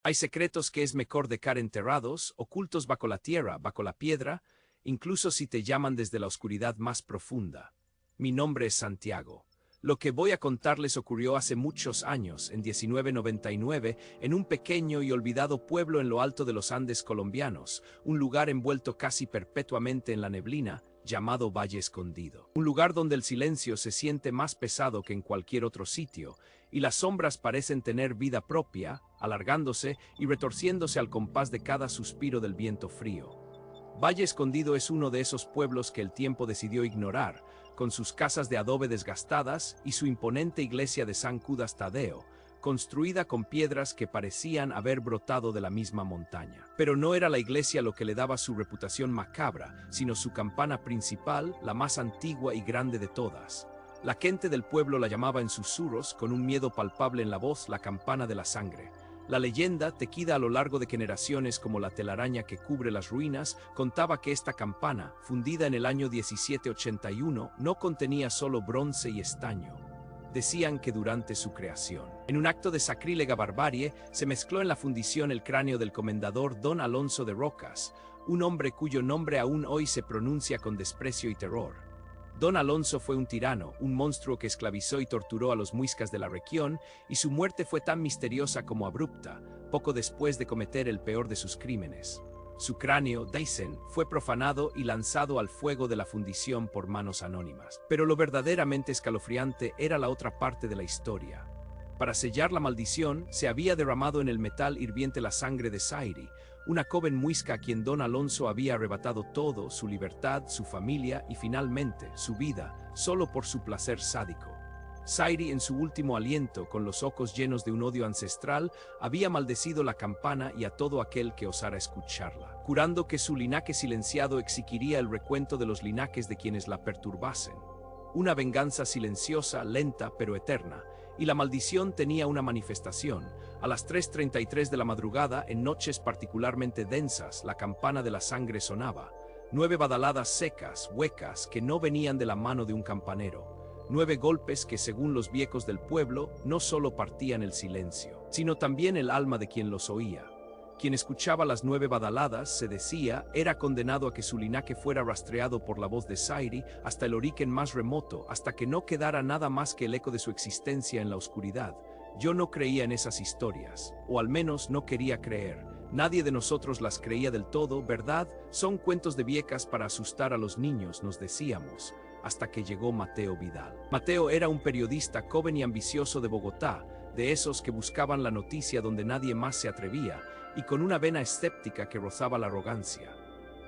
Hay secretos que es mejor dejar enterrados, ocultos bajo la tierra, bajo la piedra, incluso si te llaman desde la oscuridad más profunda. Mi nombre es Santiago. Lo que voy a contarles ocurrió hace muchos años, en 1999, en un pequeño y olvidado pueblo en lo alto de los Andes colombianos, un lugar envuelto casi perpetuamente en la neblina, llamado Valle Escondido. Un lugar donde el silencio se siente más pesado que en cualquier otro sitio, y las sombras parecen tener vida propia, alargándose y retorciéndose al compás de cada suspiro del viento frío. Valle Escondido es uno de esos pueblos que el tiempo decidió ignorar, con sus casas de adobe desgastadas y su imponente iglesia de San Judas Tadeo, construida con piedras que parecían haber brotado de la misma montaña. Pero no era la iglesia lo que le daba su reputación macabra, sino su campana principal, la más antigua y grande de todas. La gente del pueblo la llamaba en susurros, con un miedo palpable en la voz, la campana de la sangre. La leyenda, tejida a lo largo de generaciones como la telaraña que cubre las ruinas, contaba que esta campana, fundida en el año 1781, no contenía solo bronce y estaño. Decían que durante su creación, en un acto de sacrílega barbarie, se mezcló en la fundición el cráneo del comendador Don Alonso de Rocas, un hombre cuyo nombre aún hoy se pronuncia con desprecio y terror. Don Alonso fue un tirano, un monstruo que esclavizó y torturó a los muiscas de la región, y su muerte fue tan misteriosa como abrupta, poco después de cometer el peor de sus crímenes. Su cráneo, Daisen, fue profanado y lanzado al fuego de la fundición por manos anónimas. Pero lo verdaderamente escalofriante era la otra parte de la historia. Para sellar la maldición, se había derramado en el metal hirviente la sangre de Zairi, una joven muisca a quien Don Alonso había arrebatado todo, su libertad, su familia y finalmente su vida, solo por su placer sádico. Zairi, en su último aliento, con los ojos llenos de un odio ancestral, había maldecido la campana y a todo aquel que osara escucharla, jurando que su linaje silenciado exigiría el recuento de los linajes de quienes la perturbasen. Una venganza silenciosa, lenta, pero eterna. Y la maldición tenía una manifestación. A las 3:33 de la madrugada, en noches particularmente densas, la campana de la sangre sonaba. 9 badaladas secas, huecas, que no venían de la mano de un campanero. 9 golpes que, según los viejos del pueblo, no solo partían el silencio, sino también el alma de quien los oía. Quien escuchaba las 9 badaladas, se decía, era condenado a que su linaje fuera rastreado por la voz de Zairi hasta el origen más remoto, hasta que no quedara nada más que el eco de su existencia en la oscuridad. Yo no creía en esas historias, o al menos no quería creer. Nadie de nosotros las creía del todo, ¿verdad? Son cuentos de viejas para asustar a los niños, nos decíamos, hasta que llegó Mateo Vidal. Mateo era un periodista joven y ambicioso de Bogotá, de esos que buscaban la noticia donde nadie más se atrevía, y con una vena escéptica que rozaba la arrogancia.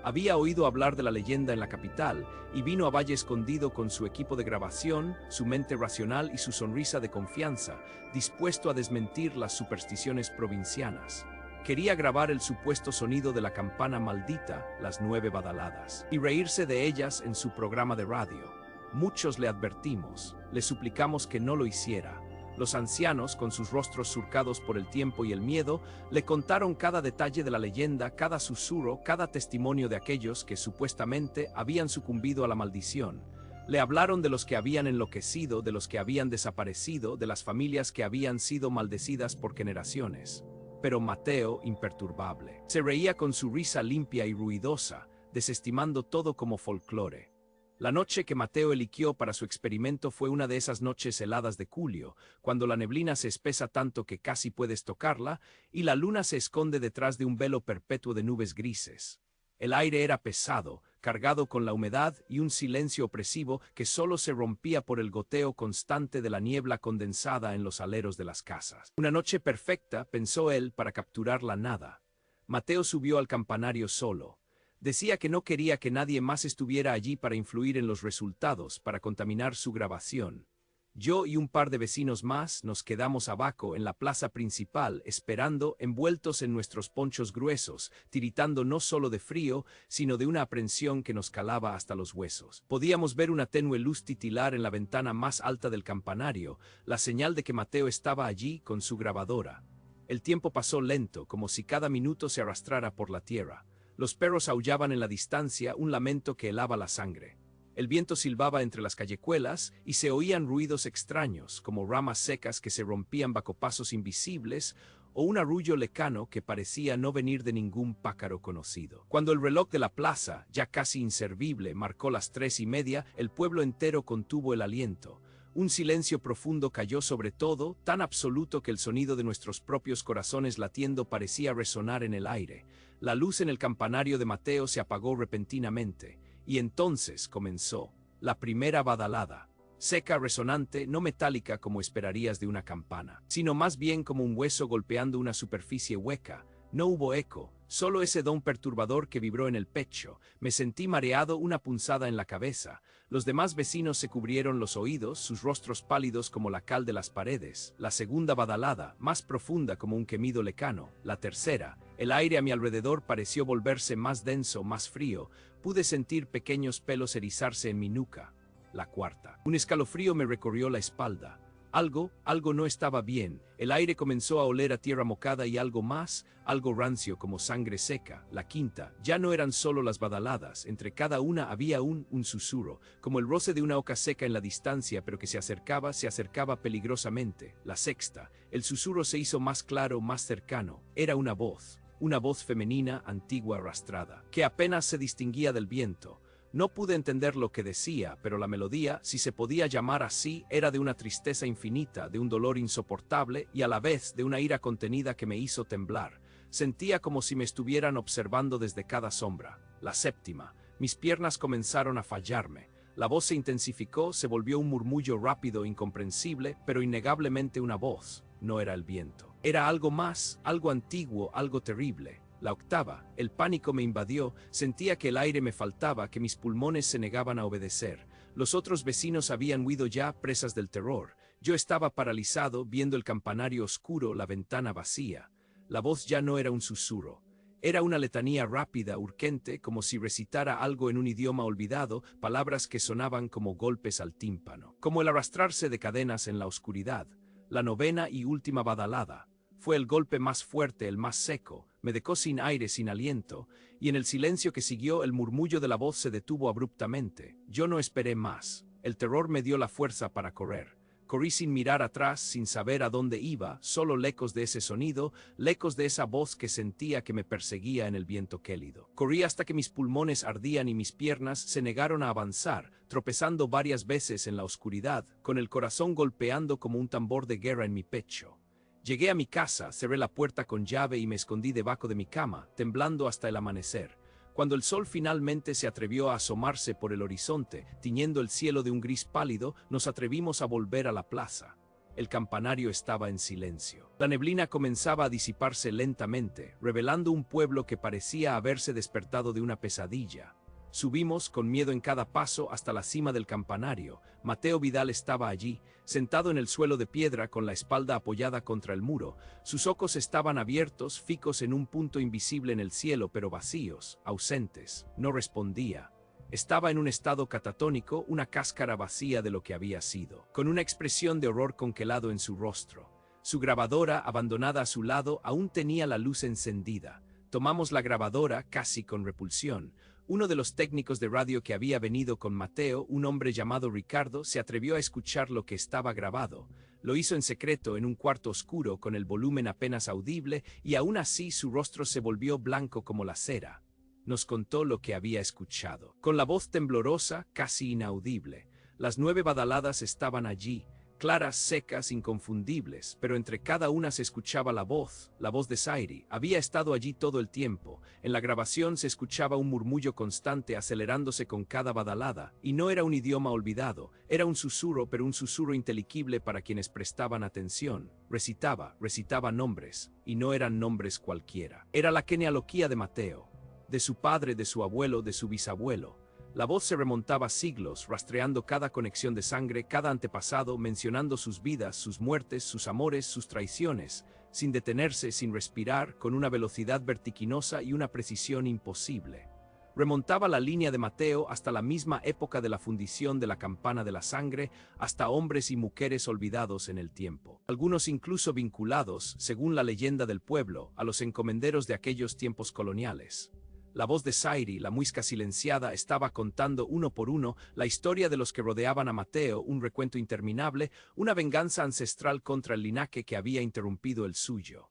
Había oído hablar de la leyenda en la capital, y vino a Valle Escondido con su equipo de grabación, su mente racional y su sonrisa de confianza, dispuesto a desmentir las supersticiones provincianas. Quería grabar el supuesto sonido de la campana maldita, las 9 badaladas, y reírse de ellas en su programa de radio. Muchos le advertimos, le suplicamos que no lo hiciera. Los ancianos, con sus rostros surcados por el tiempo y el miedo, le contaron cada detalle de la leyenda, cada susurro, cada testimonio de aquellos que supuestamente habían sucumbido a la maldición. Le hablaron de los que habían enloquecido, de los que habían desaparecido, de las familias que habían sido maldecidas por generaciones. Pero Mateo, imperturbable, se reía con su risa limpia y ruidosa, desestimando todo como folclore. La noche que Mateo eligió para su experimento fue una de esas noches heladas de julio, cuando la neblina se espesa tanto que casi puedes tocarla, y la luna se esconde detrás de un velo perpetuo de nubes grises. El aire era pesado, cargado con la humedad y un silencio opresivo que solo se rompía por el goteo constante de la niebla condensada en los aleros de las casas. Una noche perfecta, pensó él, para capturar la nada. Mateo subió al campanario solo. Decía que no quería que nadie más estuviera allí para influir en los resultados, para contaminar su grabación. Yo y un par de vecinos más nos quedamos abajo en la plaza principal, esperando, envueltos en nuestros ponchos gruesos, tiritando no solo de frío, sino de una aprensión que nos calaba hasta los huesos. Podíamos ver una tenue luz titilar en la ventana más alta del campanario, la señal de que Mateo estaba allí con su grabadora. El tiempo pasó lento, como si cada minuto se arrastrara por la tierra. Los perros aullaban en la distancia, un lamento que helaba la sangre. El viento silbaba entre las callejuelas y se oían ruidos extraños, como ramas secas que se rompían bajo pasos invisibles o un arrullo lejano que parecía no venir de ningún pájaro conocido. Cuando el reloj de la plaza, ya casi inservible, marcó las 3:30, el pueblo entero contuvo el aliento. Un silencio profundo cayó sobre todo, tan absoluto que el sonido de nuestros propios corazones latiendo parecía resonar en el aire. La luz en el campanario de Mateo se apagó repentinamente, y entonces comenzó la primera badalada. Seca, resonante, no metálica como esperarías de una campana, sino más bien como un hueso golpeando una superficie hueca. No hubo eco, solo ese don perturbador que vibró en el pecho. Me sentí mareado, una punzada en la cabeza. Los demás vecinos se cubrieron los oídos, sus rostros pálidos como la cal de las paredes. La segunda badalada, más profunda como un gemido lejano. La tercera, el aire a mi alrededor pareció volverse más denso, más frío. Pude sentir pequeños pelos erizarse en mi nuca. La cuarta. Un escalofrío me recorrió la espalda. Algo no estaba bien. El aire comenzó a oler a tierra mojada y algo más, algo rancio como sangre seca. La quinta. Ya no eran solo las badaladas. Entre cada una había un susurro, como el roce de una hoja seca en la distancia, pero que se acercaba peligrosamente. La sexta. El susurro se hizo más claro, más cercano. Era una voz femenina, antigua, arrastrada, que apenas se distinguía del viento. No pude entender lo que decía, pero la melodía, si se podía llamar así, era de una tristeza infinita, de un dolor insoportable y a la vez de una ira contenida que me hizo temblar. Sentía como si me estuvieran observando desde cada sombra. La séptima. Mis piernas comenzaron a fallarme. La voz se intensificó, se volvió un murmullo rápido, incomprensible, pero innegablemente una voz. No era el viento. Era algo más, algo antiguo, algo terrible. La octava, el pánico me invadió, sentía que el aire me faltaba, que mis pulmones se negaban a obedecer. Los otros vecinos habían huido ya, presas del terror. Yo estaba paralizado, viendo el campanario oscuro, la ventana vacía. La voz ya no era un susurro. Era una letanía rápida, urgente, como si recitara algo en un idioma olvidado, palabras que sonaban como golpes al tímpano, como el arrastrarse de cadenas en la oscuridad. La novena y última badalada. Fue el golpe más fuerte, el más seco. Me dejó sin aire, sin aliento, y en el silencio que siguió el murmullo de la voz se detuvo abruptamente. Yo no esperé más. El terror me dio la fuerza para correr. Corrí sin mirar atrás, sin saber a dónde iba, solo lecos de ese sonido, lecos de esa voz que sentía que me perseguía en el viento gélido. Corrí hasta que mis pulmones ardían y mis piernas se negaron a avanzar, tropezando varias veces en la oscuridad, con el corazón golpeando como un tambor de guerra en mi pecho. Llegué a mi casa, cerré la puerta con llave y me escondí debajo de mi cama, temblando hasta el amanecer. Cuando el sol finalmente se atrevió a asomarse por el horizonte, tiñendo el cielo de un gris pálido, nos atrevimos a volver a la plaza. El campanario estaba en silencio. La neblina comenzaba a disiparse lentamente, revelando un pueblo que parecía haberse despertado de una pesadilla. Subimos, con miedo en cada paso, hasta la cima del campanario. Mateo Vidal estaba allí, sentado en el suelo de piedra con la espalda apoyada contra el muro. Sus ojos estaban abiertos, fijos en un punto invisible en el cielo, pero vacíos, ausentes. No respondía. Estaba en un estado catatónico, una cáscara vacía de lo que había sido, con una expresión de horror congelado en su rostro. Su grabadora, abandonada a su lado, aún tenía la luz encendida. Tomamos la grabadora, casi con repulsión. Uno de los técnicos de radio que había venido con Mateo, un hombre llamado Ricardo, se atrevió a escuchar lo que estaba grabado. Lo hizo en secreto en un cuarto oscuro con el volumen apenas audible y aún así su rostro se volvió blanco como la cera. Nos contó lo que había escuchado. Con la voz temblorosa, casi inaudible. Las 9 badaladas estaban allí, claras, secas, inconfundibles, pero entre cada una se escuchaba la voz de Zairi. Había estado allí todo el tiempo. En la grabación se escuchaba un murmullo constante acelerándose con cada badalada, y no era un idioma olvidado, era un susurro, pero un susurro inteligible para quienes prestaban atención. Recitaba nombres, y no eran nombres cualquiera. Era la genealogía de Mateo, de su padre, de su abuelo, de su bisabuelo. La voz se remontaba siglos, rastreando cada conexión de sangre, cada antepasado, mencionando sus vidas, sus muertes, sus amores, sus traiciones, sin detenerse, sin respirar, con una velocidad vertiginosa y una precisión imposible. Remontaba la línea de Mateo hasta la misma época de la fundición de la campana de la sangre, hasta hombres y mujeres olvidados en el tiempo. Algunos incluso vinculados, según la leyenda del pueblo, a los encomenderos de aquellos tiempos coloniales. La voz de Zairi, la muisca silenciada, estaba contando uno por uno la historia de los que rodeaban a Mateo, un recuento interminable, una venganza ancestral contra el linaje que había interrumpido el suyo.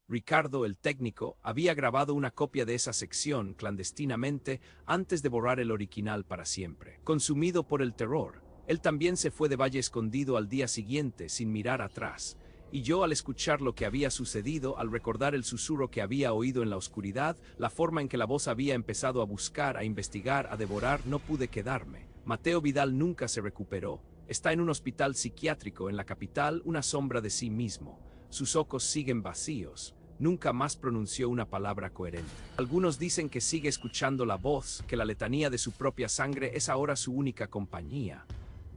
Ricardo, el técnico, había grabado una copia de esa sección clandestinamente antes de borrar el original para siempre. Consumido por el terror, él también se fue de Valle Escondido al día siguiente sin mirar atrás. Y yo, al escuchar lo que había sucedido, al recordar el susurro que había oído en la oscuridad, la forma en que la voz había empezado a buscar, a investigar, a devorar, no pude quedarme. Mateo Vidal nunca se recuperó. Está en un hospital psiquiátrico en la capital, una sombra de sí mismo. Sus ojos siguen vacíos. Nunca más pronunció una palabra coherente. Algunos dicen que sigue escuchando la voz, que la letanía de su propia sangre es ahora su única compañía.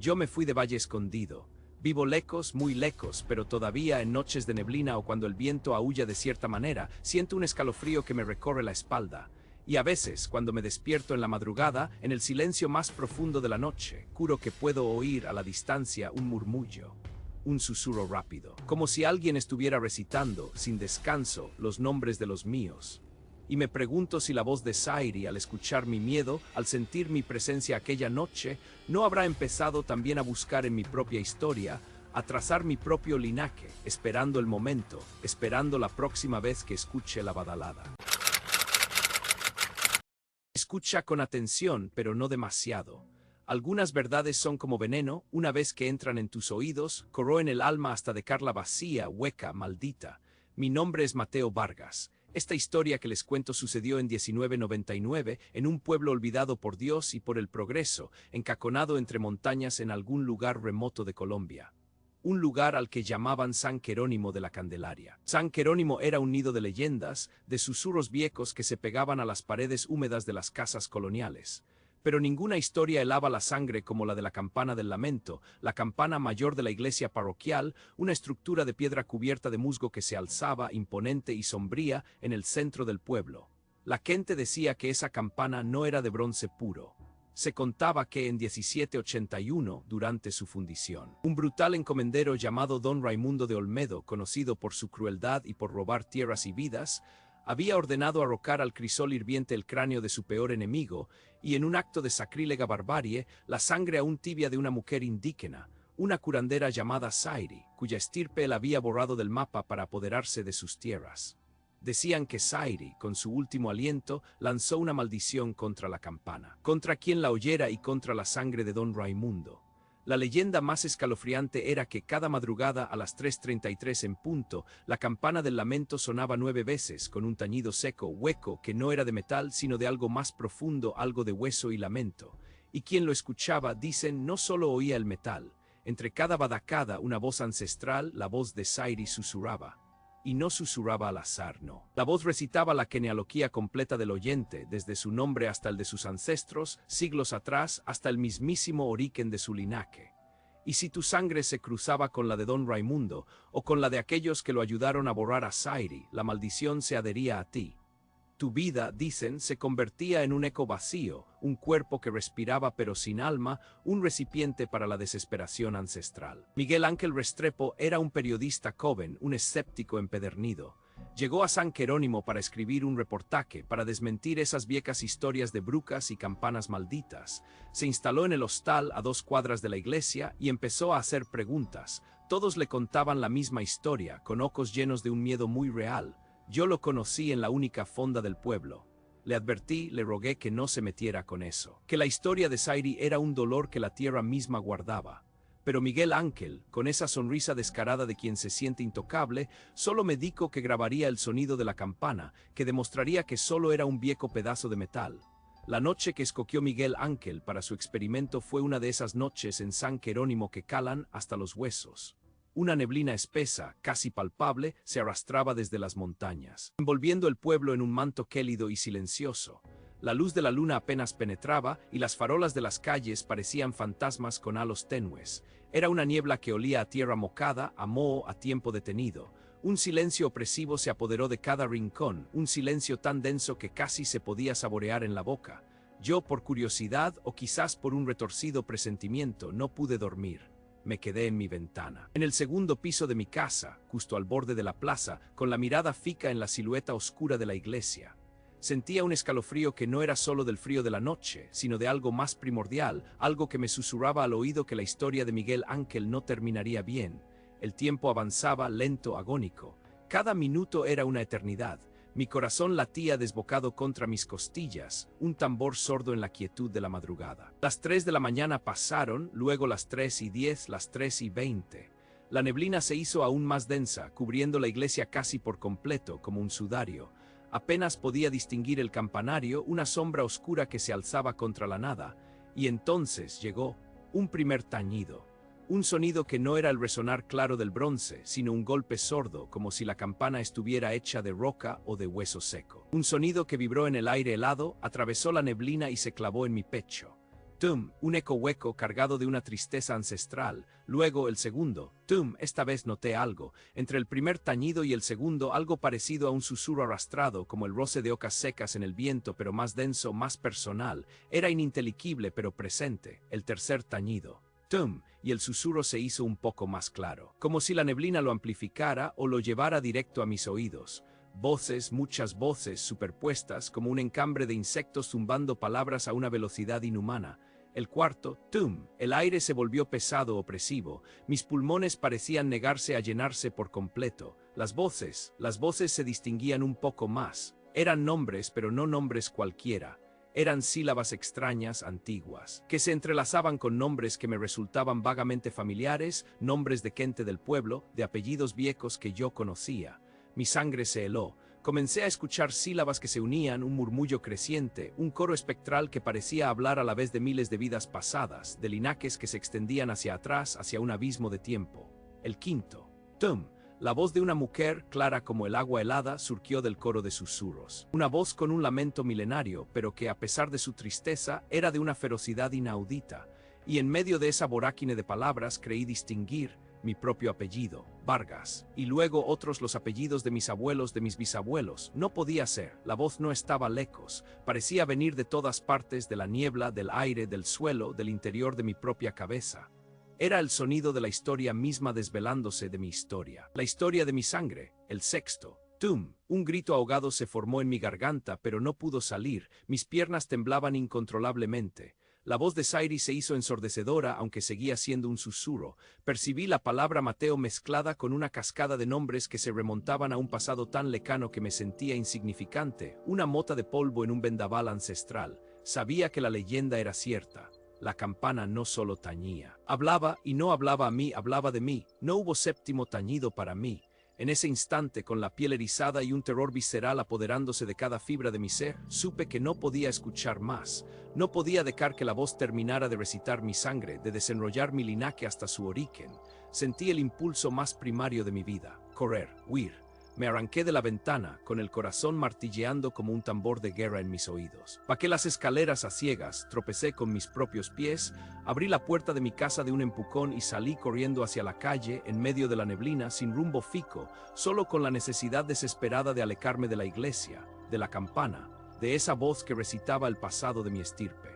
Yo me fui de Valle Escondido. Vivo lejos, muy lejos, pero todavía en noches de neblina o cuando el viento aúlla de cierta manera, siento un escalofrío que me recorre la espalda. Y a veces, cuando me despierto en la madrugada, en el silencio más profundo de la noche, juro que puedo oír a la distancia un murmullo, un susurro rápido, como si alguien estuviera recitando, sin descanso, los nombres de los míos. Y me pregunto si la voz de Zairi, al escuchar mi miedo, al sentir mi presencia aquella noche, no habrá empezado también a buscar en mi propia historia, a trazar mi propio linaje, esperando el momento, esperando la próxima vez que escuche la badalada. Escucha con atención, pero no demasiado. Algunas verdades son como veneno, una vez que entran en tus oídos, corroen el alma hasta dejarla vacía, hueca, maldita. Mi nombre es Mateo Vargas. Esta historia que les cuento sucedió en 1999 en un pueblo olvidado por Dios y por el progreso, encaconado entre montañas en algún lugar remoto de Colombia. Un lugar al que llamaban San Jerónimo de la Candelaria. San Jerónimo era un nido de leyendas, de susurros viejos que se pegaban a las paredes húmedas de las casas coloniales. Pero ninguna historia helaba la sangre como la de la campana del lamento, la campana mayor de la iglesia parroquial, una estructura de piedra cubierta de musgo que se alzaba, imponente y sombría, en el centro del pueblo. La gente decía que esa campana no era de bronce puro. Se contaba que en 1781, durante su fundición, un brutal encomendero llamado Don Raimundo de Olmedo, conocido por su crueldad y por robar tierras y vidas, había ordenado arrojar al crisol hirviente el cráneo de su peor enemigo, y en un acto de sacrílega barbarie, la sangre aún tibia de una mujer indígena, una curandera llamada Zairi, cuya estirpe él había borrado del mapa para apoderarse de sus tierras. Decían que Zairi, con su último aliento, lanzó una maldición contra la campana, contra quien la oyera y contra la sangre de Don Raimundo. La leyenda más escalofriante era que cada madrugada a las 3:33 en punto, la campana del lamento sonaba 9 veces, con un tañido seco, hueco, que no era de metal, sino de algo más profundo, algo de hueso y lamento. Y quien lo escuchaba, dicen, no solo oía el metal. Entre cada badacada, una voz ancestral, la voz de Zairi susurraba. Y no susurraba al azar, no. La voz recitaba la genealogía completa del oyente, desde su nombre hasta el de sus ancestros, siglos atrás, hasta el mismísimo origen de su linaje. Y si tu sangre se cruzaba con la de Don Raimundo, o con la de aquellos que lo ayudaron a borrar a Zairi, la maldición se adhería a ti. Tu vida, dicen, se convertía en un eco vacío, un cuerpo que respiraba pero sin alma, un recipiente para la desesperación ancestral. Miguel Ángel Restrepo era un periodista joven, un escéptico empedernido. Llegó a San Jerónimo para escribir un reportaje, para desmentir esas viejas historias de brujas y campanas malditas. Se instaló en el hostal a 2 cuadras de la iglesia y empezó a hacer preguntas. Todos le contaban la misma historia, con ojos llenos de un miedo muy real. Yo lo conocí en la única fonda del pueblo. Le advertí, le rogué que no se metiera con eso, que la historia de Zairi era un dolor que la tierra misma guardaba. Pero Miguel Ángel, con esa sonrisa descarada de quien se siente intocable, solo me dijo que grabaría el sonido de la campana, que demostraría que solo era un viejo pedazo de metal. La noche que escogió Miguel Ángel para su experimento fue una de esas noches en San Jerónimo que calan hasta los huesos. Una neblina espesa, casi palpable, se arrastraba desde las montañas, envolviendo el pueblo en un manto gélido y silencioso. La luz de la luna apenas penetraba y las farolas de las calles parecían fantasmas con halos tenues. Era una niebla que olía a tierra mojada, a moho, a tiempo detenido. Un silencio opresivo se apoderó de cada rincón, un silencio tan denso que casi se podía saborear en la boca. Yo, por curiosidad o quizás por un retorcido presentimiento, no pude dormir. Me quedé en mi ventana. En el segundo piso de mi casa, justo al borde de la plaza, con la mirada fija en la silueta oscura de la iglesia. Sentía un escalofrío que no era solo del frío de la noche, sino de algo más primordial, algo que me susurraba al oído que la historia de Miguel Ángel no terminaría bien. El tiempo avanzaba lento, agónico. Cada minuto era una eternidad. Mi corazón latía desbocado contra mis costillas, un tambor sordo en la quietud de la madrugada. Las 3 de la mañana pasaron, luego las 3:10, las 3:20. La neblina se hizo aún más densa, cubriendo la iglesia casi por completo, como un sudario. Apenas podía distinguir el campanario, una sombra oscura que se alzaba contra la nada, y entonces llegó un primer tañido. Un sonido que no era el resonar claro del bronce, sino un golpe sordo, como si la campana estuviera hecha de roca o de hueso seco. Un sonido que vibró en el aire helado, atravesó la neblina y se clavó en mi pecho. Tum, un eco hueco cargado de una tristeza ancestral. Luego el segundo. Tum, esta vez noté algo. Entre el primer tañido y el segundo, algo parecido a un susurro arrastrado, como el roce de hojas secas en el viento, pero más denso, más personal. Era ininteligible, pero presente. El tercer tañido. Tum, y el susurro se hizo un poco más claro, como si la neblina lo amplificara o lo llevara directo a mis oídos. Voces, muchas voces superpuestas, como un encambre de insectos zumbando palabras a una velocidad inhumana. El cuarto, tum, el aire se volvió pesado, opresivo. Mis pulmones parecían negarse a llenarse por completo. Las voces se distinguían un poco más. Eran nombres, pero no nombres cualquiera. Eran sílabas extrañas, antiguas, que se entrelazaban con nombres que me resultaban vagamente familiares, nombres de gente del pueblo, de apellidos viejos que yo conocía. Mi sangre se heló. Comencé a escuchar sílabas que se unían, un murmullo creciente, un coro espectral que parecía hablar a la vez de miles de vidas pasadas, de linajes que se extendían hacia atrás, hacia un abismo de tiempo. El quinto. Tum. La voz de una mujer, clara como el agua helada, surgió del coro de susurros. Una voz con un lamento milenario, pero que a pesar de su tristeza, era de una ferocidad inaudita. Y en medio de esa vorágine de palabras creí distinguir mi propio apellido, Vargas, y luego otros los apellidos de mis abuelos, de mis bisabuelos. No podía ser, la voz no estaba lejos, parecía venir de todas partes, de la niebla, del aire, del suelo, del interior de mi propia cabeza. Era el sonido de la historia misma desvelándose de mi historia, la historia de mi sangre, el sexto. Tum, un grito ahogado se formó en mi garganta, pero no pudo salir, mis piernas temblaban incontrolablemente. La voz de Sairi se hizo ensordecedora, aunque seguía siendo un susurro. Percibí la palabra Mateo mezclada con una cascada de nombres que se remontaban a un pasado tan lejano que me sentía insignificante, una mota de polvo en un vendaval ancestral. Sabía que la leyenda era cierta. La campana no solo tañía. Hablaba, y no hablaba a mí, hablaba de mí. No hubo séptimo tañido para mí. En ese instante, con la piel erizada y un terror visceral apoderándose de cada fibra de mi ser, supe que no podía escuchar más. No podía dejar que la voz terminara de recitar mi sangre, de desenrollar mi linaje hasta su origen. Sentí el impulso más primario de mi vida: correr, huir. Me arranqué de la ventana, con el corazón martilleando como un tambor de guerra en mis oídos. Bajé las escaleras a ciegas, tropecé con mis propios pies, abrí la puerta de mi casa de un empujón y salí corriendo hacia la calle, en medio de la neblina, sin rumbo fijo, solo con la necesidad desesperada de alejarme de la iglesia, de la campana, de esa voz que recitaba el pasado de mi estirpe.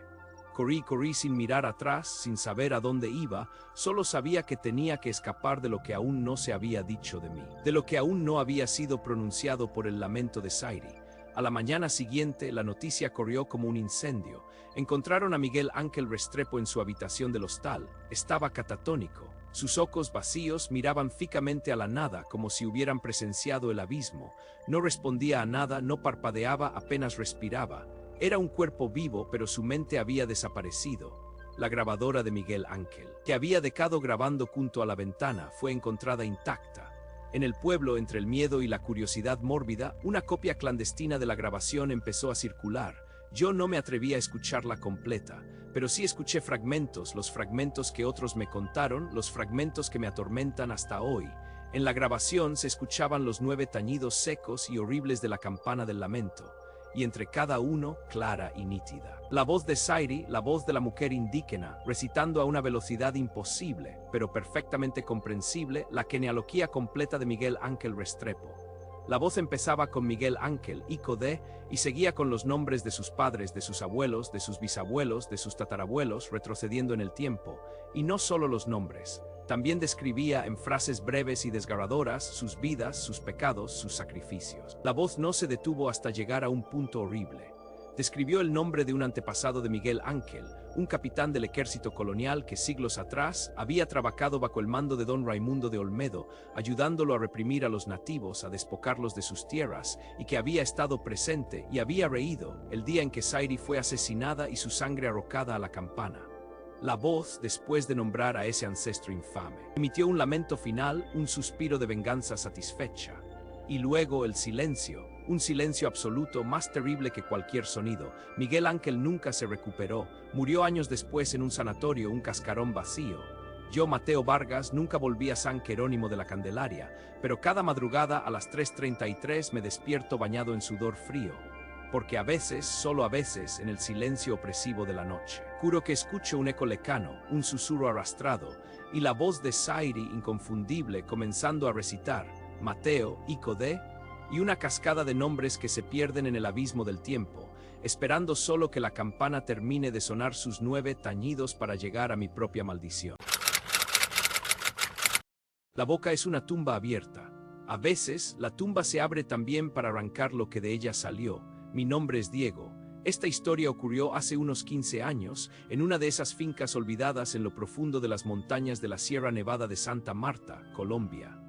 Corrí sin mirar atrás, sin saber a dónde iba, solo sabía que tenía que escapar de lo que aún no se había dicho de mí, de lo que aún no había sido pronunciado por el lamento de Sairi. A la mañana siguiente, la noticia corrió como un incendio. Encontraron a Miguel Ángel Restrepo en su habitación del hostal. Estaba catatónico. Sus ojos vacíos miraban fijamente a la nada, como si hubieran presenciado el abismo. No respondía a nada, no parpadeaba, apenas respiraba. Era un cuerpo vivo, pero su mente había desaparecido. La grabadora de Miguel Ángel, que había dejado grabando junto a la ventana, fue encontrada intacta. En el pueblo, entre el miedo y la curiosidad mórbida, una copia clandestina de la grabación empezó a circular. Yo no me atreví a escucharla completa, pero sí escuché fragmentos, los fragmentos que otros me contaron, los fragmentos que me atormentan hasta hoy. En la grabación se escuchaban los 9 tañidos secos y horribles de la campana del lamento, y entre cada uno, clara y nítida, la voz de Sairi, la voz de la mujer indígena, recitando a una velocidad imposible, pero perfectamente comprensible, la genealogía completa de Miguel Ángel Restrepo. La voz empezaba con Miguel Ángel, hijo de, y seguía con los nombres de sus padres, de sus abuelos, de sus bisabuelos, de sus tatarabuelos, retrocediendo en el tiempo. Y no solo los nombres. También describía en frases breves y desgarradoras sus vidas, sus pecados, sus sacrificios. La voz no se detuvo hasta llegar a un punto horrible. Describió el nombre de un antepasado de Miguel Ángel, un capitán del ejército colonial que siglos atrás había trabajado bajo el mando de don Raimundo de Olmedo, ayudándolo a reprimir a los nativos, a despojarlos de sus tierras, y que había estado presente y había reído el día en que Zairi fue asesinada y su sangre arrojada a la campana. La voz, después de nombrar a ese ancestro infame, emitió un lamento final, un suspiro de venganza satisfecha. Y luego el silencio, un silencio absoluto más terrible que cualquier sonido. Miguel Ángel nunca se recuperó, murió años después en un sanatorio, un cascarón vacío. Yo, Mateo Vargas, nunca volví a San Jerónimo de la Candelaria, pero cada madrugada a las 3:33 me despierto bañado en sudor frío. Porque a veces, solo a veces, en el silencio opresivo de la noche, juro que escucho un eco lejano, un susurro arrastrado, y la voz de Zairi inconfundible comenzando a recitar, Mateo, hijo de, y una cascada de nombres que se pierden en el abismo del tiempo, esperando solo que la campana termine de sonar sus 9 tañidos para llegar a mi propia maldición. La boca es una tumba abierta. A veces, la tumba se abre también para arrancar lo que de ella salió. Mi nombre es Diego. Esta historia ocurrió hace unos 15 años, en una de esas fincas olvidadas en lo profundo de las montañas de la Sierra Nevada de Santa Marta, Colombia.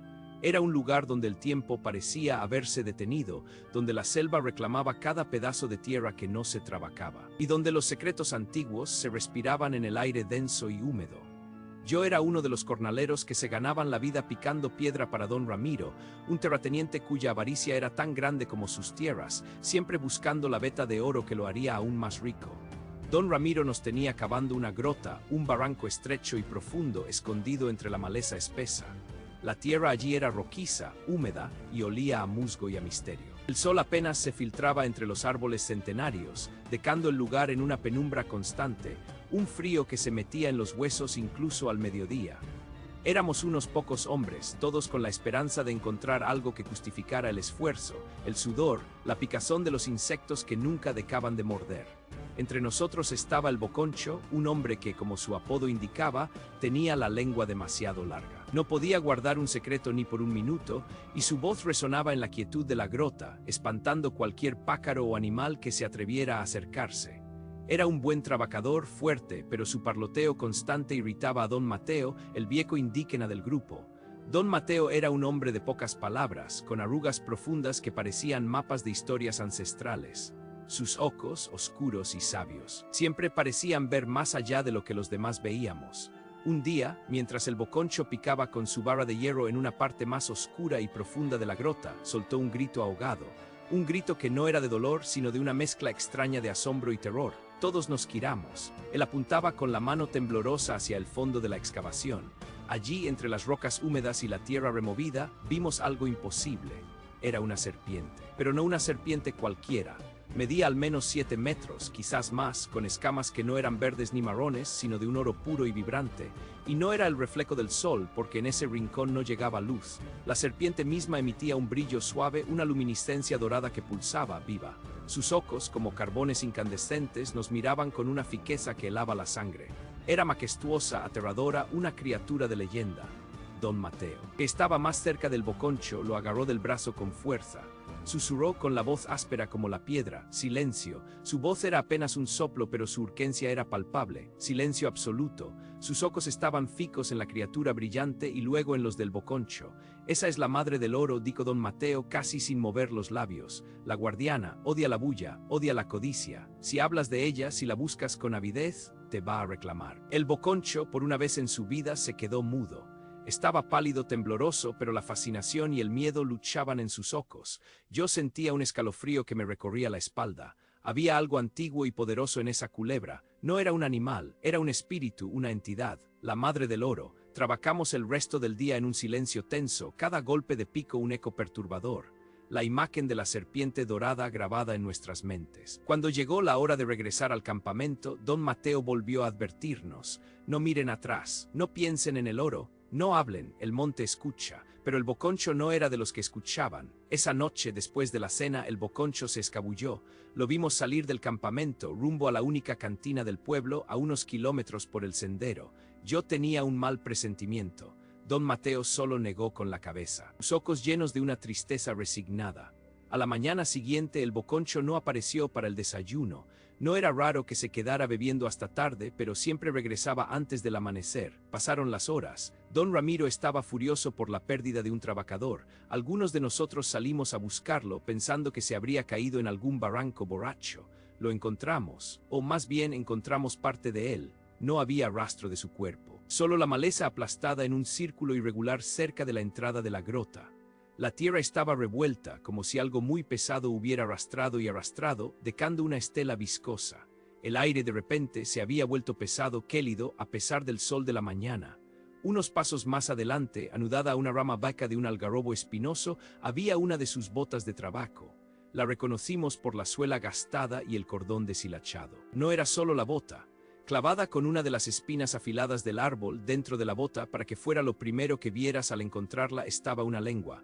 Era un lugar donde el tiempo parecía haberse detenido, donde la selva reclamaba cada pedazo de tierra que no se trabajaba, y donde los secretos antiguos se respiraban en el aire denso y húmedo. Yo era uno de los jornaleros que se ganaban la vida picando piedra para don Ramiro, un terrateniente cuya avaricia era tan grande como sus tierras, siempre buscando la veta de oro que lo haría aún más rico. Don Ramiro nos tenía cavando una grota, un barranco estrecho y profundo escondido entre la maleza espesa. La tierra allí era rojiza, húmeda y olía a musgo y a misterio. El sol apenas se filtraba entre los árboles centenarios, dejando el lugar en una penumbra constante, un frío que se metía en los huesos incluso al mediodía. Éramos unos pocos hombres, todos con la esperanza de encontrar algo que justificara el esfuerzo, el sudor, la picazón de los insectos que nunca dejaban de morder. Entre nosotros estaba el Boconcho, un hombre que, como su apodo indicaba, tenía la lengua demasiado larga. No podía guardar un secreto ni por un minuto, y su voz resonaba en la quietud de la grota, espantando cualquier pájaro o animal que se atreviera a acercarse. Era un buen trabajador, fuerte, pero su parloteo constante irritaba a don Mateo, el viejo indígena del grupo. Don Mateo era un hombre de pocas palabras, con arrugas profundas que parecían mapas de historias ancestrales. Sus ojos, oscuros y sabios, siempre parecían ver más allá de lo que los demás veíamos. Un día, mientras el Boconcho picaba con su vara de hierro en una parte más oscura y profunda de la grota, soltó un grito ahogado. Un grito que no era de dolor, sino de una mezcla extraña de asombro y terror. Todos nos giramos. Él apuntaba con la mano temblorosa hacia el fondo de la excavación. Allí, entre las rocas húmedas y la tierra removida, vimos algo imposible. Era una serpiente, pero no una serpiente cualquiera. Medía al menos 7 metros, quizás más, con escamas que no eran verdes ni marrones, sino de un oro puro y vibrante. Y no era el reflejo del sol, porque en ese rincón no llegaba luz. La serpiente misma emitía un brillo suave, una luminiscencia dorada que pulsaba, viva. Sus ojos, como carbones incandescentes, nos miraban con una fijeza que helaba la sangre. Era majestuosa, aterradora, una criatura de leyenda. Don Mateo, que estaba más cerca del Boconcho, lo agarró del brazo con fuerza. Susurró con la voz áspera como la piedra, silencio. Su voz era apenas un soplo, pero su urgencia era palpable, silencio absoluto. Sus ojos estaban fijos en la criatura brillante y luego en los del Boconcho. Esa es la madre del oro, dijo don Mateo casi sin mover los labios. La guardiana, odia la bulla, odia la codicia. Si hablas de ella, si la buscas con avidez, te va a reclamar. El Boconcho, por una vez en su vida, se quedó mudo. Estaba pálido, tembloroso, pero la fascinación y el miedo luchaban en sus ojos. Yo sentía un escalofrío que me recorría la espalda. Había algo antiguo y poderoso en esa culebra. No era un animal, era un espíritu, una entidad, la madre del oro. Trabajamos el resto del día en un silencio tenso, cada golpe de pico un eco perturbador. La imagen de la serpiente dorada grabada en nuestras mentes. Cuando llegó la hora de regresar al campamento, don Mateo volvió a advertirnos: no miren atrás, no piensen en el oro, no hablen, el monte escucha. pero el boconcho no era de los que escuchaban. Esa noche, después de la cena, el boconcho se escabulló. Lo vimos salir del campamento, rumbo a la única cantina del pueblo, a unos kilómetros por el sendero. Yo tenía un mal presentimiento. Don Mateo solo negó con la cabeza, sus ojos llenos de una tristeza resignada. A la mañana siguiente el boconcho no apareció para el desayuno. No era raro que se quedara bebiendo hasta tarde, pero siempre regresaba antes del amanecer. Pasaron las horas. Don Ramiro estaba furioso por la pérdida de un trabajador. Algunos de nosotros salimos a buscarlo, pensando que se habría caído en algún barranco borracho. Lo encontramos, o más bien encontramos parte de él. No había rastro de su cuerpo, solo la maleza aplastada en un círculo irregular cerca de la entrada de la grota. La tierra estaba revuelta, como si algo muy pesado hubiera arrastrado y arrastrado, dejando una estela viscosa. El aire de repente se había vuelto pesado, gélido, a pesar del sol de la mañana. Unos pasos más adelante, anudada a una rama vaca de un algarrobo espinoso, había una de sus botas de trabajo. La reconocimos por la suela gastada y el cordón deshilachado. No era solo la bota. Clavada con una de las espinas afiladas del árbol dentro de la bota para que fuera lo primero que vieras al encontrarla estaba una lengua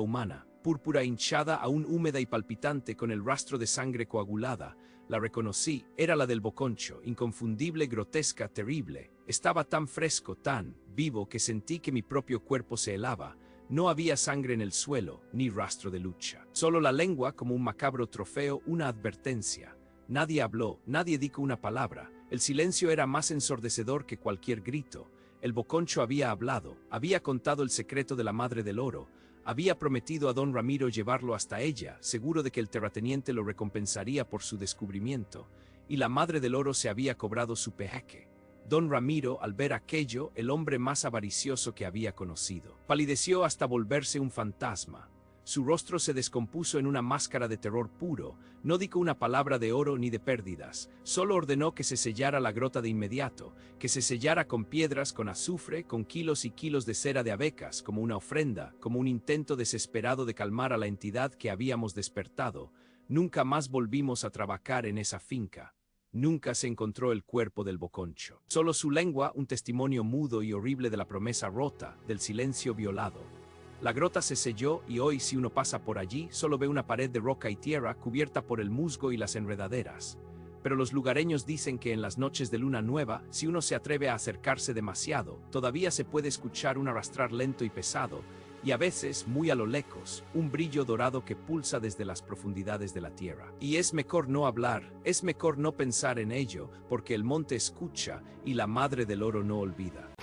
humana, púrpura hinchada, aún húmeda y palpitante con el rastro de sangre coagulada. La reconocí, era la del boconcho, inconfundible, grotesca, terrible. Estaba tan fresco, tan vivo que sentí que mi propio cuerpo se helaba. No había sangre en el suelo, ni rastro de lucha. Solo la lengua como un macabro trofeo, una advertencia. Nadie habló, nadie dijo una palabra. El silencio era más ensordecedor que cualquier grito. El boconcho había hablado, había contado el secreto de la madre del oro, había prometido a don Ramiro llevarlo hasta ella, seguro de que el terrateniente lo recompensaría por su descubrimiento, y la madre del oro se había cobrado su peaje. Don Ramiro, al ver aquello, el hombre más avaricioso que había conocido, palideció hasta volverse un fantasma. Su rostro se descompuso en una máscara de terror puro. No dijo una palabra de oro ni de pérdidas. Solo ordenó que se sellara la grota de inmediato, que se sellara con piedras, con azufre, con kilos y kilos de cera de abecas, como una ofrenda, como un intento desesperado de calmar a la entidad que habíamos despertado. Nunca más volvimos a trabajar en esa finca. Nunca se encontró el cuerpo del boconcho. Solo su lengua, un testimonio mudo y horrible de la promesa rota, del silencio violado. La grota se selló y hoy si uno pasa por allí solo ve una pared de roca y tierra cubierta por el musgo y las enredaderas. Pero los lugareños dicen que en las noches de luna nueva, si uno se atreve a acercarse demasiado, todavía se puede escuchar un arrastrar lento y pesado, y a veces, muy a lo lejos, un brillo dorado que pulsa desde las profundidades de la tierra. Y es mejor no hablar, es mejor no pensar en ello, porque el monte escucha y la madre del oro no olvida.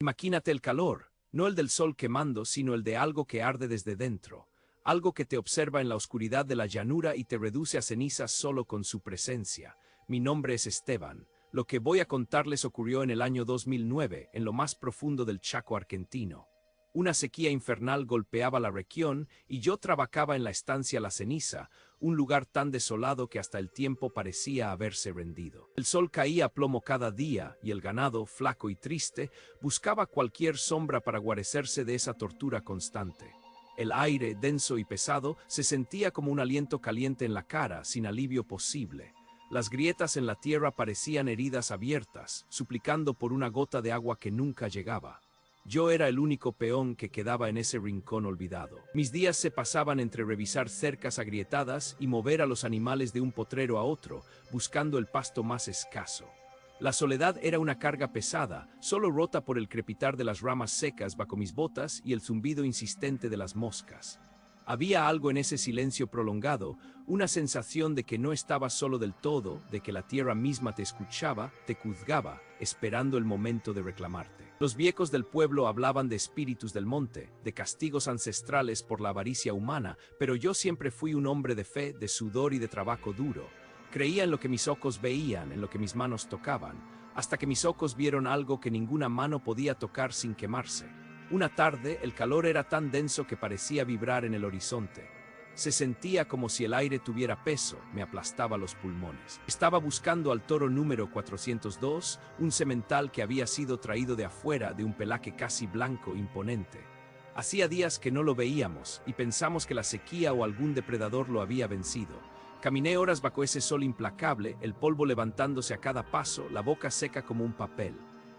Imagínate el calor, no el del sol quemando, sino el de algo que arde desde dentro, algo que te observa en la oscuridad de la llanura y te reduce a cenizas solo con su presencia. Mi nombre es Esteban. Lo que voy a contarles ocurrió en el año 2009, en lo más profundo del Chaco argentino. Una sequía infernal golpeaba la región y yo trabajaba en la estancia La Ceniza, un lugar tan desolado que hasta el tiempo parecía haberse rendido. El sol caía a plomo cada día y el ganado, flaco y triste, buscaba cualquier sombra para guarecerse de esa tortura constante. El aire, denso y pesado, se sentía como un aliento caliente en la cara, sin alivio posible. Las grietas en la tierra parecían heridas abiertas, suplicando por una gota de agua que nunca llegaba. Yo era el único peón que quedaba en ese rincón olvidado. Mis días se pasaban entre revisar cercas agrietadas y mover a los animales de un potrero a otro, buscando el pasto más escaso. La soledad era una carga pesada, solo rota por el crepitar de las ramas secas bajo mis botas y el zumbido insistente de las moscas. Había algo en ese silencio prolongado, una sensación de que no estabas solo del todo, de que la tierra misma te escuchaba, te juzgaba, esperando el momento de reclamarte. Los viejos del pueblo hablaban de espíritus del monte, de castigos ancestrales por la avaricia humana, pero yo siempre fui un hombre de fe, de sudor y de trabajo duro. Creía en lo que mis ojos veían, en lo que mis manos tocaban, hasta que mis ojos vieron algo que ninguna mano podía tocar sin quemarse. Una tarde, el calor era tan denso que parecía vibrar en el horizonte. Se sentía como si el aire tuviera peso, me aplastaba los pulmones. Estaba buscando al toro número 402, un semental que había sido traído de afuera de un pelaje casi blanco imponente. Hacía días que no lo veíamos y pensamos que la sequía o algún depredador lo había vencido. Caminé horas bajo ese sol implacable, el polvo levantándose a cada paso, la boca seca como un papel.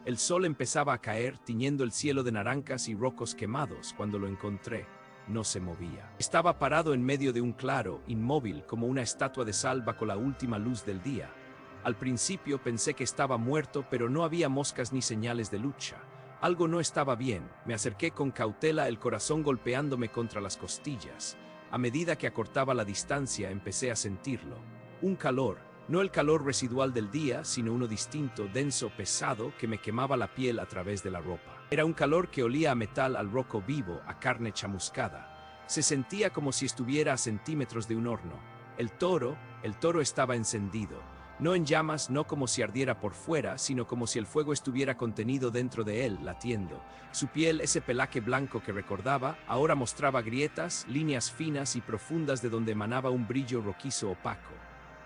El sol empezaba a caer, tiñendo el cielo de naranjas y rocos quemados. Cuando lo encontré, no se movía. Estaba parado en medio de un claro, inmóvil como una estatua de sal bajo la última luz del día. Al principio pensé que estaba muerto, pero no había moscas ni señales de lucha. Algo no estaba bien. Me acerqué con cautela, el corazón golpeándome contra las costillas. A medida que acortaba la distancia, empecé a sentirlo. Un calor, no el calor residual del día, sino uno distinto, denso, pesado, que me quemaba la piel a través de la ropa. Era un calor que olía a metal, al roco vivo, a carne chamuscada. Se sentía como si estuviera a centímetros de un horno. El toro estaba encendido. No en llamas, no como si ardiera por fuera, sino como si el fuego estuviera contenido dentro de él, latiendo. Su piel, ese pelaje blanco que recordaba, ahora mostraba grietas, líneas finas y profundas de donde emanaba un brillo rojizo opaco.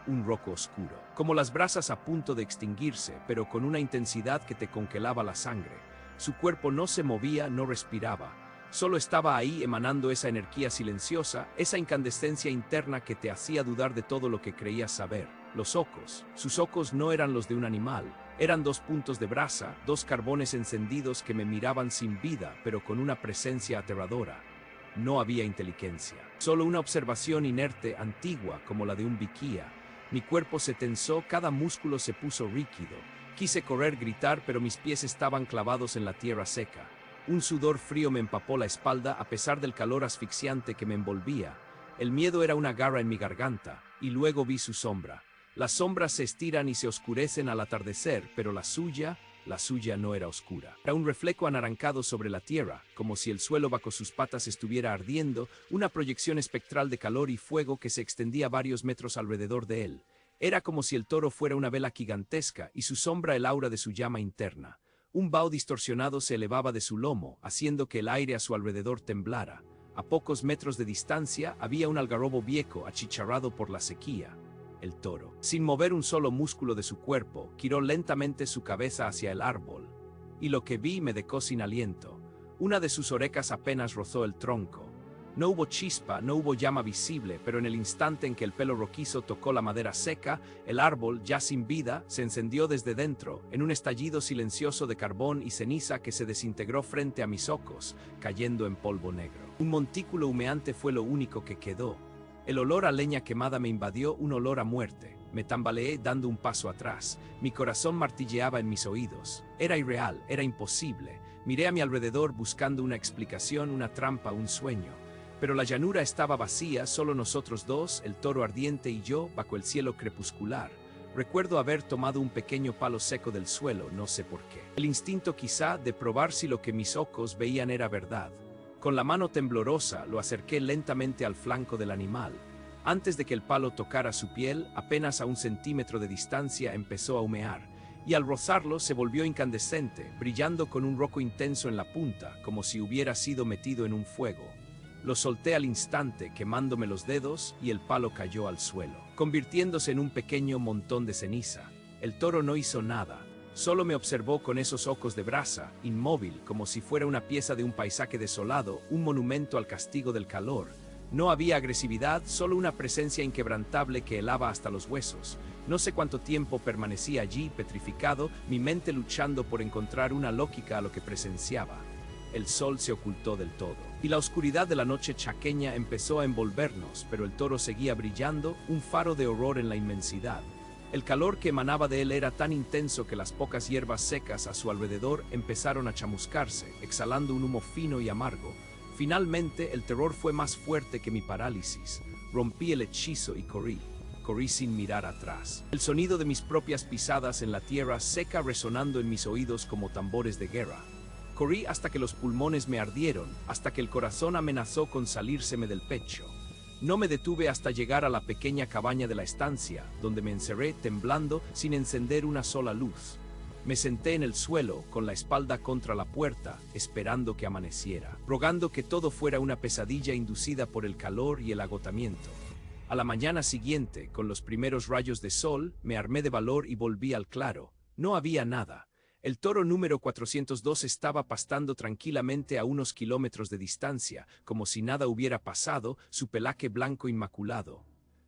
Un roco oscuro. Como las brasas a punto de extinguirse, pero con una intensidad que te congelaba la sangre. Su cuerpo no se movía, no respiraba. Solo estaba ahí emanando esa energía silenciosa, esa incandescencia interna que te hacía dudar de todo lo que creías saber. Los ojos. Sus ojos no eran los de un animal. Eran dos puntos de brasa, dos carbones encendidos que me miraban sin vida, pero con una presencia aterradora. No había inteligencia. Solo una observación inerte, antigua, como la de un viquía. Mi cuerpo se tensó, cada músculo se puso rígido. Quise correr, gritar, pero mis pies estaban clavados en la tierra seca. Un sudor frío me empapó la espalda a pesar del calor asfixiante que me envolvía. El miedo era una garra en mi garganta, y luego vi su sombra. Las sombras se estiran y se oscurecen al atardecer, pero la suya no era oscura. Era un reflejo anaranjado sobre la tierra, como si el suelo bajo sus patas estuviera ardiendo, una proyección espectral de calor y fuego que se extendía varios metros alrededor de él. Era como si el toro fuera una vela gigantesca y su sombra el aura de su llama interna. Un vaho distorsionado se elevaba de su lomo, haciendo que el aire a su alrededor temblara. A pocos metros de distancia había un algarrobo viejo achicharrado por la sequía. El toro, sin mover un solo músculo de su cuerpo, giró lentamente su cabeza hacia el árbol. Y lo que vi me dejó sin aliento. Una de sus orejas apenas rozó el tronco. No hubo chispa, no hubo llama visible, pero en el instante en que el pelo rojizo tocó la madera seca, el árbol, ya sin vida, se encendió desde dentro, en un estallido silencioso de carbón y ceniza que se desintegró frente a mis ojos, cayendo en polvo negro. Un montículo humeante fue lo único que quedó. El olor a leña quemada me invadió, un olor a muerte. Me tambaleé dando un paso atrás. Mi corazón martilleaba en mis oídos. Era irreal, era imposible. Miré a mi alrededor buscando una explicación, una trampa, un sueño. Pero la llanura estaba vacía, solo nosotros dos, el toro ardiente y yo, bajo el cielo crepuscular. Recuerdo haber tomado un pequeño palo seco del suelo, no sé por qué. El instinto quizá de probar si lo que mis ojos veían era verdad. Con la mano temblorosa lo acerqué lentamente al flanco del animal. Antes de que el palo tocara su piel, apenas a 1 centímetro de distancia empezó a humear, y al rozarlo se volvió incandescente, brillando con un rojo intenso en la punta, como si hubiera sido metido en un fuego. Lo solté al instante, quemándome los dedos, y el palo cayó al suelo, convirtiéndose en un pequeño montón de ceniza. El toro no hizo nada, solo me observó con esos ojos de brasa, inmóvil, como si fuera una pieza de un paisaje desolado, un monumento al castigo del calor. No había agresividad, solo una presencia inquebrantable que helaba hasta los huesos. No sé cuánto tiempo permanecí allí, petrificado, mi mente luchando por encontrar una lógica a lo que presenciaba. El sol se ocultó del todo, y la oscuridad de la noche chaqueña empezó a envolvernos, pero el toro seguía brillando, un faro de horror en la inmensidad. El calor que emanaba de él era tan intenso que las pocas hierbas secas a su alrededor empezaron a chamuscarse, exhalando un humo fino y amargo. Finalmente, el terror fue más fuerte que mi parálisis. Rompí el hechizo y corrí. Corrí sin mirar atrás. El sonido de mis propias pisadas en la tierra seca resonando en mis oídos como tambores de guerra. Corrí hasta que los pulmones me ardieron, hasta que el corazón amenazó con salírseme del pecho. No me detuve hasta llegar a la pequeña cabaña de la estancia, donde me encerré temblando sin encender una sola luz. Me senté en el suelo, con la espalda contra la puerta, esperando que amaneciera, rogando que todo fuera una pesadilla inducida por el calor y el agotamiento. A la mañana siguiente, con los primeros rayos de sol, me armé de valor y volví al claro. No había nada. El toro número 402 estaba pastando tranquilamente a unos kilómetros de distancia, como si nada hubiera pasado, su pelaje blanco inmaculado.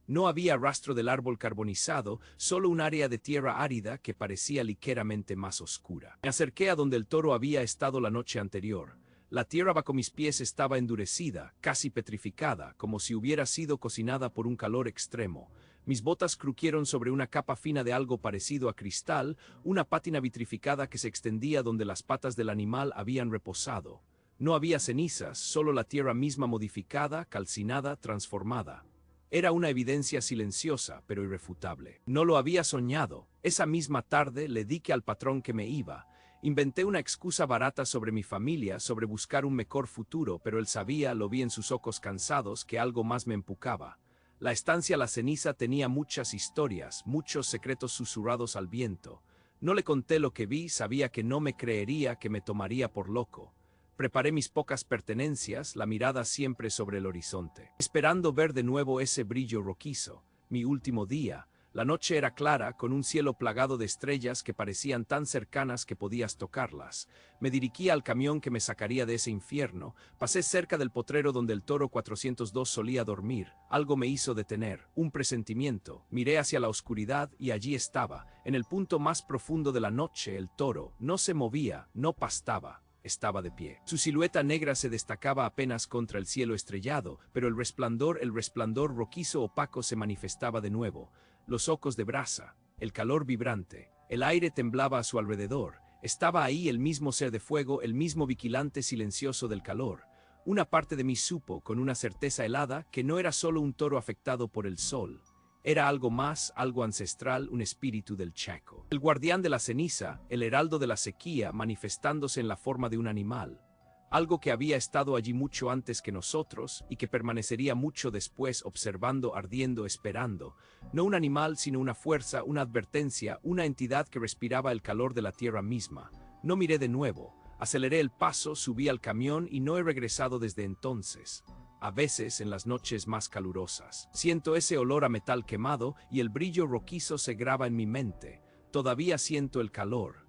No había rastro del árbol carbonizado, solo un área de tierra árida que parecía ligeramente más oscura. Me acerqué a donde el toro había estado la noche anterior. La tierra bajo mis pies estaba endurecida, casi petrificada, como si hubiera sido cocinada por un calor extremo. Mis botas crujieron sobre una capa fina de algo parecido a cristal, una pátina vitrificada que se extendía donde las patas del animal habían reposado. No había cenizas, solo la tierra misma modificada, calcinada, transformada. Era una evidencia silenciosa, pero irrefutable. No lo había soñado. Esa misma tarde le dije al patrón que me iba. Inventé una excusa barata sobre mi familia, sobre buscar un mejor futuro, pero él sabía, lo vi en sus ojos cansados, que algo más me empujaba. La estancia La Ceniza tenía muchas historias, muchos secretos susurrados al viento. No le conté lo que vi, sabía que no me creería, que me tomaría por loco. Preparé mis pocas pertenencias, la mirada siempre sobre el horizonte, esperando ver de nuevo ese brillo rojizo. Mi último día. La noche era clara, con un cielo plagado de estrellas que parecían tan cercanas que podías tocarlas. Me dirigí al camión que me sacaría de ese infierno. Pasé cerca del potrero donde el toro 402 solía dormir. Algo me hizo detener, un presentimiento. Miré hacia la oscuridad y allí estaba. En el punto más profundo de la noche, el toro no se movía, no pastaba. Estaba de pie. Su silueta negra se destacaba apenas contra el cielo estrellado, pero el resplandor rojizo opaco se manifestaba de nuevo. Los ojos de brasa, el calor vibrante, el aire temblaba a su alrededor. Estaba ahí el mismo ser de fuego, el mismo vigilante silencioso del calor. Una parte de mí supo, con una certeza helada, que no era solo un toro afectado por el sol. Era algo más, algo ancestral, un espíritu del Chaco. El guardián de la ceniza, el heraldo de la sequía, manifestándose en la forma de un animal. Algo que había estado allí mucho antes que nosotros y que permanecería mucho después observando, ardiendo, esperando. No un animal, sino una fuerza, una advertencia, una entidad que respiraba el calor de la tierra misma. No miré de nuevo. Aceleré el paso, subí al camión y no he regresado desde entonces. A veces, en las noches más calurosas, siento ese olor a metal quemado y el brillo rojizo se graba en mi mente. Todavía siento el calor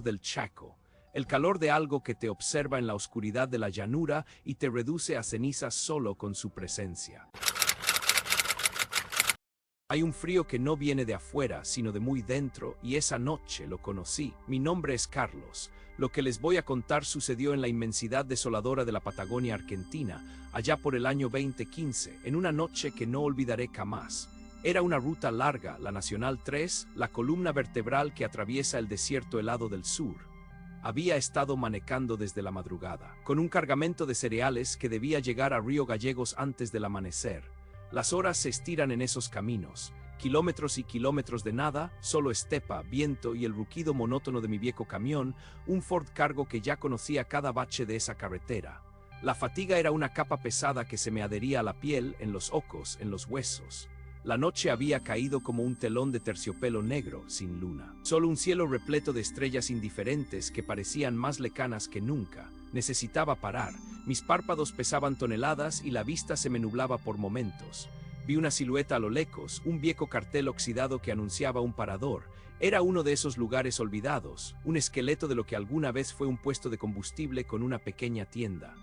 del Chaco. El calor de algo que te observa en la oscuridad de la llanura y te reduce a cenizas solo con su presencia. Hay un frío que no viene de afuera, sino de muy dentro, y esa noche lo conocí. Mi nombre es Carlos. Lo que les voy a contar sucedió en la inmensidad desoladora de la Patagonia Argentina, allá por el año 2015, en una noche que no olvidaré jamás. Era una ruta larga, la Nacional 3, la columna vertebral que atraviesa el desierto helado del sur. Había estado manejando desde la madrugada, con un cargamento de cereales que debía llegar a Río Gallegos antes del amanecer. Las horas se estiran en esos caminos, kilómetros y kilómetros de nada, solo estepa, viento y el rugido monótono de mi viejo camión, un Ford Cargo que ya conocía cada bache de esa carretera. La fatiga era una capa pesada que se me adhería a la piel, en los ojos, en los huesos. La noche había caído como un telón de terciopelo negro, sin luna. Solo un cielo repleto de estrellas indiferentes que parecían más lejanas que nunca. Necesitaba parar. Mis párpados pesaban toneladas y la vista se me nublaba por momentos. Vi una silueta a lo lejos, un viejo cartel oxidado que anunciaba un parador. Era uno de esos lugares olvidados, un esqueleto de lo que alguna vez fue un puesto de combustible con una pequeña tienda.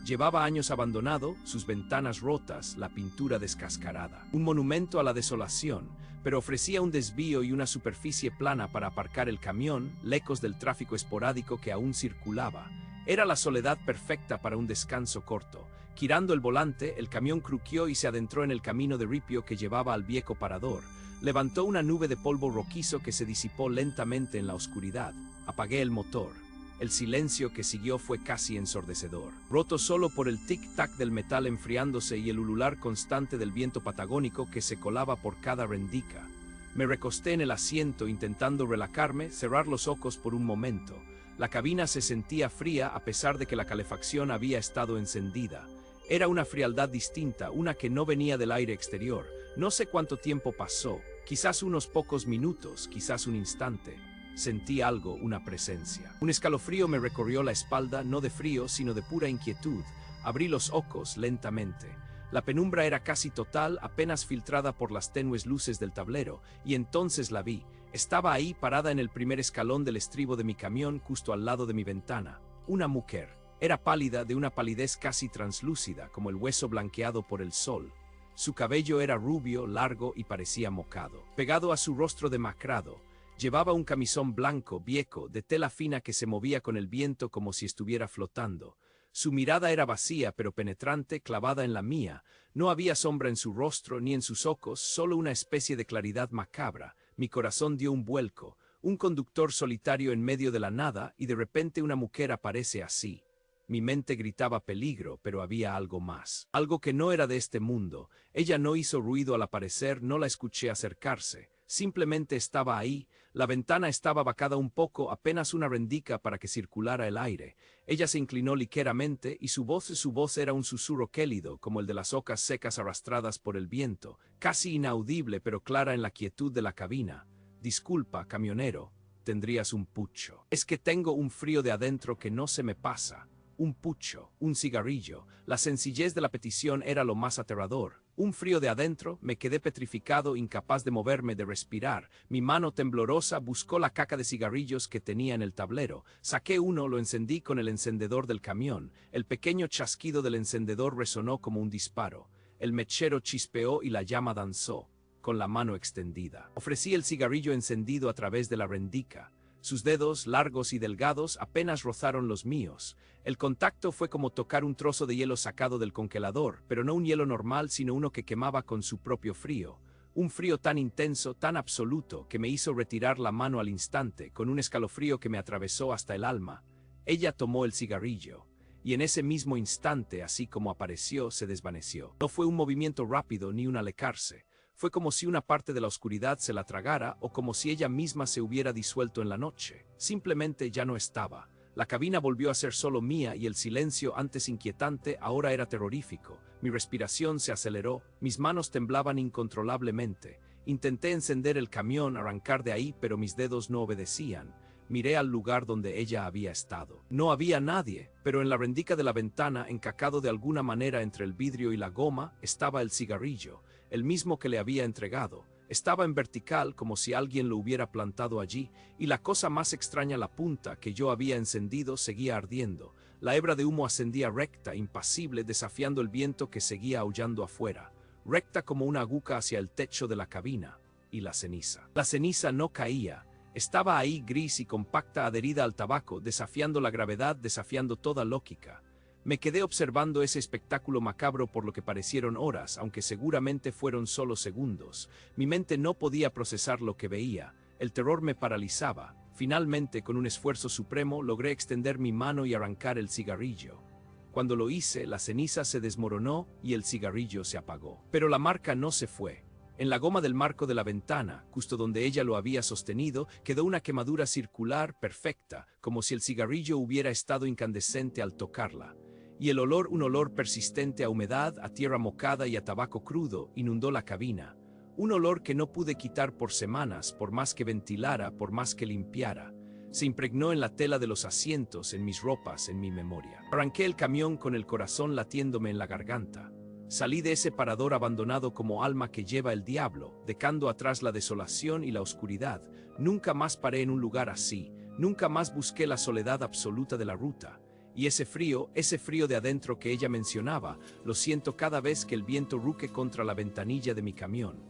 Llevaba años abandonado, sus ventanas rotas, la pintura descascarada. Un monumento a la desolación, pero ofrecía un desvío y una superficie plana para aparcar el camión, lejos del tráfico esporádico que aún circulaba. Era la soledad perfecta para un descanso corto. Girando el volante, el camión crujió y se adentró en el camino de ripio que llevaba al viejo parador. Levantó una nube de polvo rojizo que se disipó lentamente en la oscuridad. Apagué el motor. El silencio que siguió fue casi ensordecedor, roto solo por el tic-tac del metal enfriándose y el ulular constante del viento patagónico que se colaba por cada rendica. Me recosté en el asiento intentando relajarme, cerrar los ojos por un momento. La cabina se sentía fría a pesar de que la calefacción había estado encendida. Era una frialdad distinta, una que no venía del aire exterior. No sé cuánto tiempo pasó, quizás unos pocos minutos, quizás un instante. Sentí algo, una presencia. Un escalofrío me recorrió la espalda, no de frío, sino de pura inquietud. Abrí los ojos lentamente. La penumbra era casi total, apenas filtrada por las tenues luces del tablero, y entonces la vi. Estaba ahí, parada en el primer escalón del estribo de mi camión, justo al lado de mi ventana. Una mujer. Era pálida, de una palidez casi translúcida, como el hueso blanqueado por el sol. Su cabello era rubio, largo y parecía mocado. Pegado a su rostro demacrado, llevaba un camisón blanco, viejo, de tela fina que se movía con el viento como si estuviera flotando. Su mirada era vacía pero penetrante, clavada en la mía. No había sombra en su rostro ni en sus ojos, solo una especie de claridad macabra. Mi corazón dio un vuelco. Un conductor solitario en medio de la nada y de repente una mujer aparece así. Mi mente gritaba peligro, pero había algo más. Algo que no era de este mundo. Ella no hizo ruido al aparecer, no la escuché acercarse. Simplemente estaba ahí. La ventana estaba vacada un poco, apenas una rendica para que circulara el aire. Ella se inclinó ligeramente y su voz era un susurro gélido, como el de las hojas secas arrastradas por el viento, casi inaudible pero clara en la quietud de la cabina. Disculpa, camionero, tendrías un pucho. Es que tengo un frío de adentro que no se me pasa. Un pucho, un cigarrillo. La sencillez de la petición era lo más aterrador. Un frío de adentro, me quedé petrificado, incapaz de moverme, de respirar. Mi mano temblorosa buscó la caja de cigarrillos que tenía en el tablero. Saqué uno, lo encendí con el encendedor del camión. El pequeño chasquido del encendedor resonó como un disparo. El mechero chispeó y la llama danzó, con la mano extendida. Ofrecí el cigarrillo encendido a través de la rendica. Sus dedos, largos y delgados, apenas rozaron los míos. El contacto fue como tocar un trozo de hielo sacado del congelador, pero no un hielo normal, sino uno que quemaba con su propio frío. Un frío tan intenso, tan absoluto, que me hizo retirar la mano al instante, con un escalofrío que me atravesó hasta el alma. Ella tomó el cigarrillo, y en ese mismo instante, así como apareció, se desvaneció. No fue un movimiento rápido ni un alejarse. Fue como si una parte de la oscuridad se la tragara o como si ella misma se hubiera disuelto en la noche. Simplemente ya no estaba. La cabina volvió a ser solo mía y el silencio, antes inquietante, ahora era terrorífico. Mi respiración se aceleró, mis manos temblaban incontrolablemente. Intenté encender el camión, arrancar de ahí, pero mis dedos no obedecían. Miré al lugar donde ella había estado. No había nadie, pero en la rendica de la ventana, encacado de alguna manera entre el vidrio y la goma, estaba el cigarrillo. El mismo que le había entregado. Estaba en vertical como si alguien lo hubiera plantado allí, y la cosa más extraña, la punta que yo había encendido seguía ardiendo. La hebra de humo ascendía recta, impasible, desafiando el viento que seguía aullando afuera, recta como una aguja hacia el techo de la cabina, y la ceniza. La ceniza no caía, estaba ahí gris y compacta, adherida al tabaco, desafiando la gravedad, desafiando toda lógica. Me quedé observando ese espectáculo macabro por lo que parecieron horas, aunque seguramente fueron solo segundos. Mi mente no podía procesar lo que veía. El terror me paralizaba. Finalmente, con un esfuerzo supremo, logré extender mi mano y arrancar el cigarrillo. Cuando lo hice, la ceniza se desmoronó y el cigarrillo se apagó. Pero la marca no se fue. En la goma del marco de la ventana, justo donde ella lo había sostenido, quedó una quemadura circular perfecta, como si el cigarrillo hubiera estado incandescente al tocarla. Y el olor, un olor persistente a humedad, a tierra mojada y a tabaco crudo, inundó la cabina. Un olor que no pude quitar por semanas, por más que ventilara, por más que limpiara. Se impregnó en la tela de los asientos, en mis ropas, en mi memoria. Arranqué el camión con el corazón latiéndome en la garganta. Salí de ese parador abandonado como alma que lleva el diablo, dejando atrás la desolación y la oscuridad. Nunca más paré en un lugar así. Nunca más busqué la soledad absoluta de la ruta. Y ese frío de adentro que ella mencionaba, lo siento cada vez que el viento ruge contra la ventanilla de mi camión.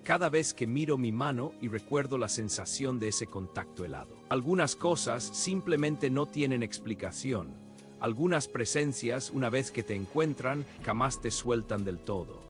Cada vez que miro mi mano y recuerdo la sensación de ese contacto helado. Algunas cosas simplemente no tienen explicación. Algunas presencias, una vez que te encuentran, jamás te sueltan del todo.